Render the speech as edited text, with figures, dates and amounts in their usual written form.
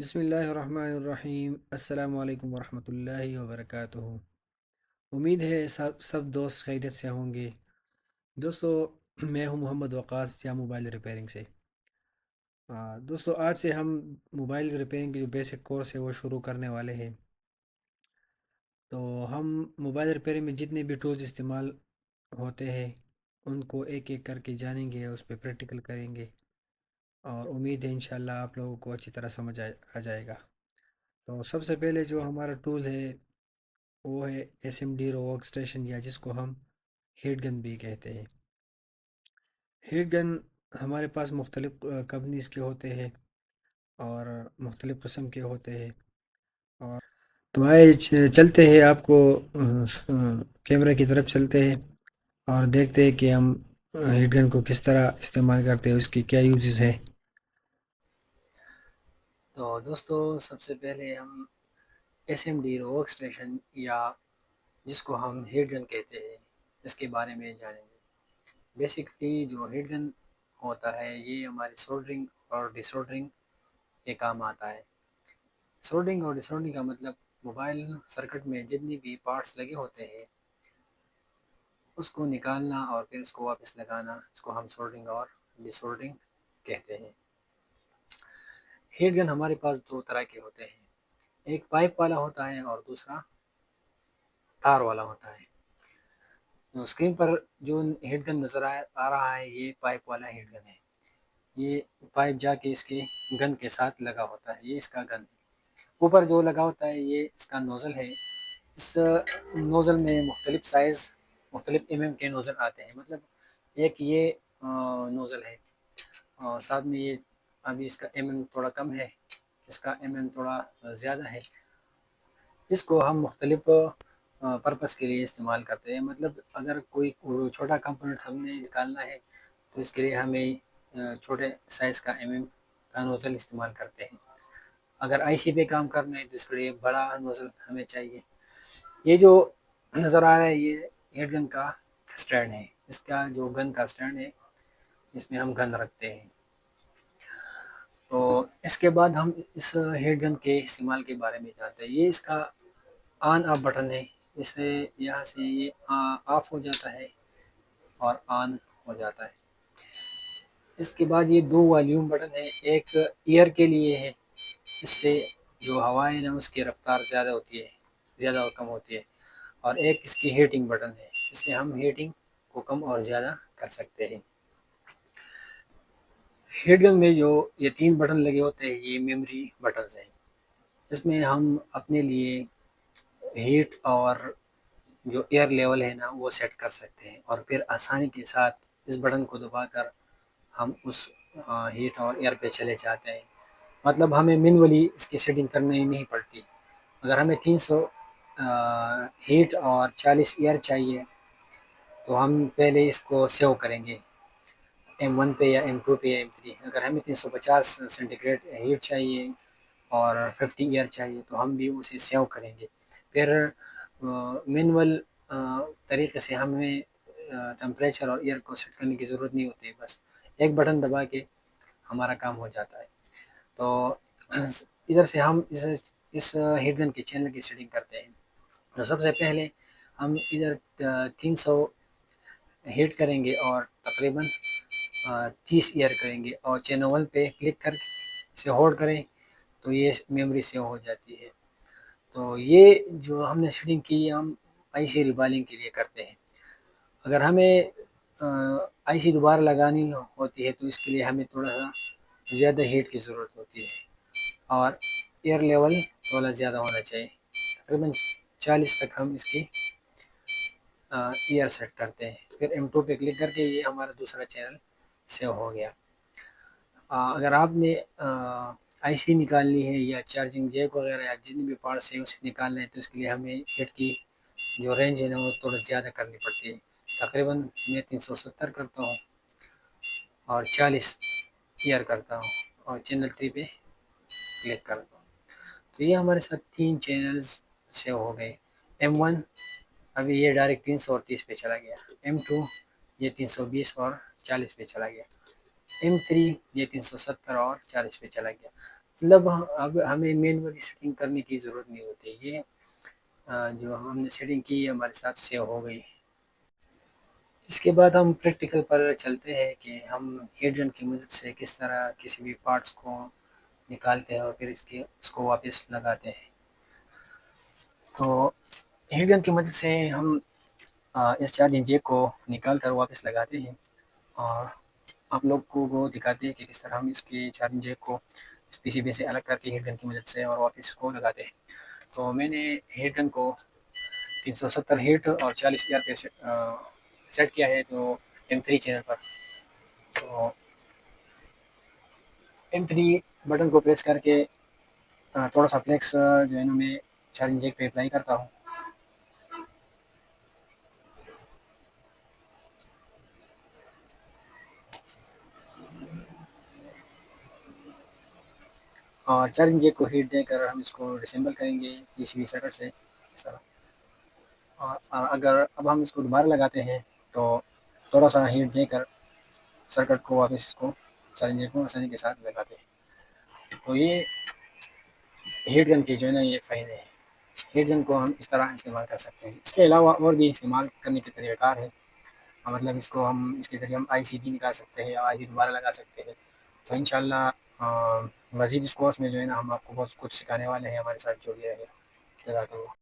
بسم اللہ الرحمن الرحیم۔ السلام علیکم ورحمۃ اللہ وبرکاتہ۔ امید ہے سب دوست خیریت سے ہوں گے۔ دوستو، میں ہوں محمد وقاص یا موبائل ریپیئرنگ سے۔ دوستو، آج سے ہم موبائل ریپیئرنگ کے جو بیسک کورس ہے وہ شروع کرنے والے ہیں۔ تو ہم موبائل ریپیئرنگ میں جتنے بھی ٹولز استعمال ہوتے ہیں ان کو ایک ایک کر کے جانیں گے، اس پہ پریکٹیکل کریں گے، اور امید ہے انشاءاللہ آپ لوگوں کو اچھی طرح سمجھ آ جائے گا۔ تو سب سے پہلے جو ہمارا ٹول ہے وہ ہے ایس ایم ڈی رو ورک اسٹیشن، یا جس کو ہم ہیٹ گن بھی کہتے ہیں۔ ہیٹ گن ہمارے پاس مختلف کمپنیز کے ہوتے ہیں اور مختلف قسم کے ہوتے ہیں۔ اور تو آئے چلتے ہیں، آپ کو کیمرے کی طرف چلتے ہیں اور دیکھتے ہیں کہ ہم ہیٹ گن کو کس طرح استعمال کرتے ہیں، اس کی کیا یوزز ہے۔ تو دوستو، سب سے پہلے ہم ایس ایم ڈی رو ورک اسٹیشن یا جس کو ہم ہیٹ گن کہتے ہیں اس کے بارے میں جانیں گے۔ بیسکلی جو ہیٹ گن ہوتا ہے یہ ہماری سولڈرنگ اور ڈی سولڈرنگ کے کام آتا ہے۔ سولڈرنگ اور ڈی سولڈرنگ کا مطلب موبائل سرکٹ میں جتنی بھی پارٹس لگے ہوتے ہیں اس کو نکالنا اور پھر اس کو واپس لگانا، اس کو ہم سولڈرنگ اور ڈی سولڈرنگ کہتے ہیں۔ ہیٹ گن ہمارے پاس دو طرح کے ہوتے ہیں، ایک پائپ والا ہوتا ہے اور دوسرا تار والا ہوتا ہے۔ اسکرین پر جو ہیٹ گن نظر آ رہا ہے یہ پائپ والا ہیٹ گن ہے۔ یہ پائپ جا کے اس کے گن کے ساتھ لگا ہوتا ہے، یہ اس کا گن ہے۔ اوپر جو لگا ہوتا ہے یہ اس کا نوزل ہے۔ اس نوزل میں مختلف سائز، مختلف کے نوزل آتے ہیں، مطلب ایک یہ نوزل ہے اور ساتھ میں یہ ابھی اس کا تھوڑا کم ہے، اس کا تھوڑا زیادہ ہے۔ اس کو ہم مختلف پرپس کے لیے استعمال کرتے ہیں، مطلب اگر کوئی چھوٹا کمپوننٹ ہم نے نکالنا ہے تو اس کے لیے ہمیں چھوٹے سائز کا کا نوزل استعمال کرتے ہیں۔ اگر آئی سی پہ کام کرنا ہے تو اس کے لیے بڑا نوزل ہمیں چاہیے۔ یہ جو نظر آ رہا ہے یہ ہیٹ گن کا سٹینڈ ہے، اس کا جو گن کا سٹینڈ ہے اس میں ہم گن رکھتے ہیں۔ تو اس کے بعد ہم اس ہیٹ گن کے استعمال کے بارے میں جانتے ہیں۔ یہ اس کا آن آف بٹن ہے، اسے یہاں سے یہ آف ہو جاتا ہے اور آن ہو جاتا ہے۔ اس کے بعد یہ دو والیوم بٹن ہے، ایک ایئر کے لیے ہے، اس سے جو ہوا ہے نا اس کی رفتار زیادہ ہوتی ہے، زیادہ اور کم ہوتی ہے، اور ایک اس کی ہیٹنگ بٹن ہے، اس سے ہم ہیٹنگ کو کم اور زیادہ کر سکتے ہیں۔ ہیٹ گن میں جو یہ تین بٹن لگے ہوتے ہیں یہ میموری بٹنز ہیں، اس میں ہم اپنے لیے ہیٹ اور جو ایئر لیول ہے نا وہ سیٹ کر سکتے ہیں، اور پھر آسانی کے ساتھ اس بٹن کو دبا کر ہم اس ہیٹ اور ایئر پہ چلے جاتے ہیں۔ مطلب ہمیں مینولی اس کی سیٹنگ کرنی نہیں پڑتی۔ اگر ہمیں 300 ہیٹ اور 40 ایئر چاہیے تو ہم پہلے اس کو سیو کریں گے M1 پہ یا M2 پہ یا M3۔ اگر ہمیں 350 سینٹی گریڈ ہیٹ چاہیے اور 50 ایئر چاہیے تو ہم بھی اسے سیو کریں گے۔ پھر مینول طریقے سے ہمیں ٹمپریچر اور ایئر کو سیٹ کرنے کی ضرورت نہیں ہوتی، بس ایک بٹن دبا کے ہمارا کام ہو جاتا ہے۔ تو ادھر سے ہم اس ہیٹ گن کے چینل کی سیٹنگ کرتے ہیں۔ تو سب سے پہلے ہم ادھر 300 ہیٹ کریں گے اور تقریباً 30 ایئر کریں گے، اور چینل 1 پہ کلک کر کے اسے ہولڈ کریں تو یہ میموری سیو ہو جاتی ہے۔ تو یہ جو ہم نے سیٹنگ کی ہم آئی سی ریبالنگ کے لیے کرتے ہیں۔ اگر ہمیں آئی سی دوبارہ لگانی ہوتی ہے تو اس کے لیے ہمیں تھوڑا سا زیادہ ہیٹ کی ضرورت ہوتی ہے اور ایئر لیول تھوڑا زیادہ ہونا چاہیے، تقریباً 40 تک ہم اس کی ایئر سیٹ کرتے ہیں۔ پھر M2 پہ کلک کر کے یہ ہمارا دوسرا چینل سیو ہو گیا۔ اگر آپ نے آئی سی نکالنی ہے یا چارجنگ جیک وغیرہ یا جتنے بھی پارٹس ہیں اسے نکالنا ہے تو اس کے لیے ہمیں ہیٹ کی جو رینج ہے نا وہ تھوڑا زیادہ کرنی پڑتی ہے۔ تقریباً میں 370 کرتا ہوں اور 40 ایئر کرتا ہوں اور چینل 3 پہ کلک کرتا ہوں۔ تو یہ ہمارے ساتھ 3 چینلز سیو ہو گئے۔ M1 ابھی یہ ڈائریکٹ 330 پہ چلا گیا، M2 یہ 320 اور 40 پہ چلا گیا، M3 یہ 370 اور 40 پہ چلا گیا۔ مطلب اب ہمیں مینولی سیٹنگ کرنے کی ضرورت نہیں ہوتی، یہ جو ہم نے سیٹنگ کی ہمارے ساتھ سیو ہو گئی۔ اس کے بعد ہم پریکٹیکل پر چلتے ہیں کہ ہم ہیٹ گن کی مدد سے کس طرح کسی بھی پارٹس کو نکالتے ہیں اور پھر اس کو واپس لگاتے ہیں۔ تو ہیٹ گن کی مدد سے ہم اس چارجنگ جیک کو نکال کر واپس لگاتے ہیں، اور آپ لوگ کو دکھاتے ہیں کہ کس طرح ہم اس کی چارجنگ جیک کو اس پی سی بی سے الگ کر کے ہیٹ گن کی مدد سے اور واپس کو لگاتے ہیں۔ تو میں نے ہیٹ گن کو 370 ہیٹ اور 40 ہزار پہ سیٹ کیا ہے، تو M3 چینل پر۔ تو M3 بٹن کو پریس کر کے تھوڑا سا فلیکس جو ہے نا میں چارجنگ جیک پہ اپلائی کرتا ہوں، اور چارجنگ جیک کو ہیٹ دے کر ہم اس کو ڈسمبل کریں گے پی سی بی سرکٹ سے اس طرح۔ اور اگر اب ہم اس کو دوبارہ لگاتے ہیں تو تھوڑا سا ہیٹ دے کر سرکٹ کو واپس اس کو چارجنگ جیک کو آسانی کے ساتھ لگاتے ہیں۔ تو یہ ہیٹ گن کی جو ہے نا یہ فائدے ہیں۔ ہیٹ گن کو ہم اس طرح استعمال کر سکتے ہیں۔ اس کے علاوہ اور بھی استعمال کرنے کے طریقہ کار ہے، مطلب اس کو ہم اس کے ذریعے ہم آئی سی بھی نکال سکتے ہیں یا آئی سی دوبارہ لگا سکتے ہیں۔ تو انشاءاللہ مزید اس کورس میں جو ہے نا ہم آپ کو بہت کچھ سکھانے والے ہیں، ہمارے ساتھ جڑیے رہیے۔ جزاک اللہ۔